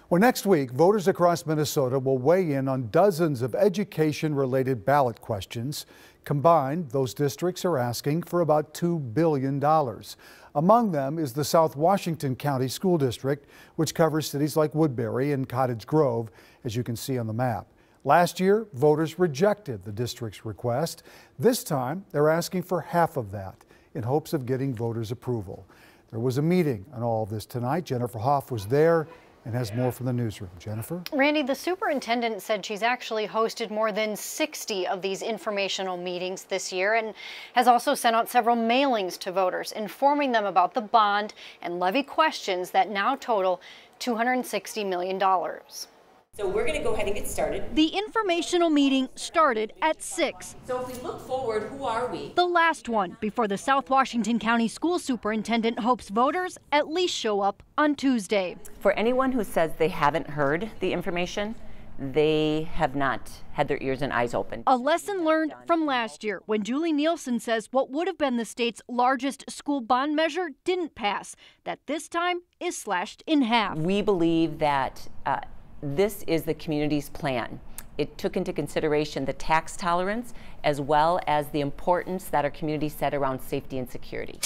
Well, next week, voters across Minnesota will weigh in on dozens of education-related ballot questions. Combined, those districts are asking for about $2 billion. Among them is the South Washington County School District, which covers cities like Woodbury and Cottage Grove, as you can see on the map. Last year, voters rejected the district's request. This time, they're asking for half of that in hopes of getting voters' approval. There was a meeting on all of this tonight. Jennifer Hoff was there and has more from the newsroom. Jennifer? Randy, the superintendent said she's actually hosted more than 60 of these informational meetings this year and has also sent out several mailings to voters, informing them about the bond and levy questions that now total $260 million. So we're going to go ahead and get started. The informational meeting started at 6. So if we look forward, who are we? The last one before the South Washington County School Superintendent hopes voters at least show up on Tuesday. For anyone who says they haven't heard the information, they have not had their ears and eyes open. A lesson learned from last year when Julie Nielsen says what would have been the state's largest school bond measure didn't pass, that this time is slashed in half. We believe that this is the community's plan. It took into consideration the tax tolerance as well as the importance that our community set around safety and security.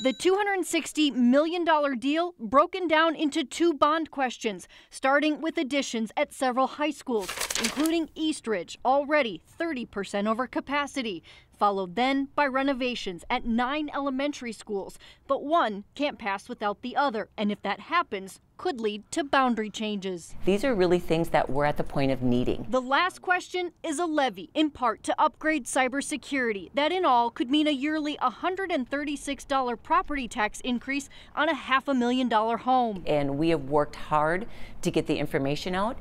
The $260 million deal broken down into 2 bond questions, starting with additions at several high schools, including Eastridge, already 30% over capacity, followed then by renovations at 9 elementary schools. But one can't pass without the other, and if that happens, could lead to boundary changes. These are really things that we're at the point of needing. The last question is a levy, in part to upgrade cybersecurity. That in all could mean a yearly $136 property tax increase on a $500,000 home. And we have worked hard to get the information out.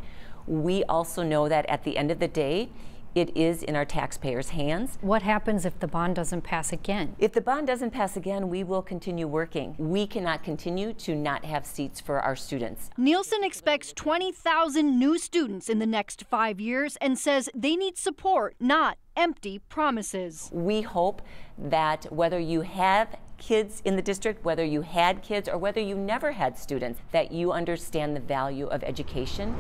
We also know that at the end of the day, it is in our taxpayers' hands. What happens if the bond doesn't pass again? If the bond doesn't pass again, we will continue working. We cannot continue to not have seats for our students. Nielsen expects 20,000 new students in the next 5 years and says they need support, not empty promises. We hope that whether you have kids in the district, whether you had kids or whether you never had students, that you understand the value of education.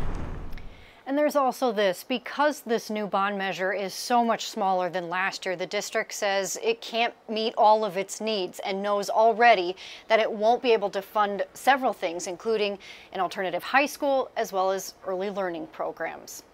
And there's also this, because this new bond measure is so much smaller than last year, the district says it can't meet all of its needs and knows already that it won't be able to fund several things, including an alternative high school as well as early learning programs.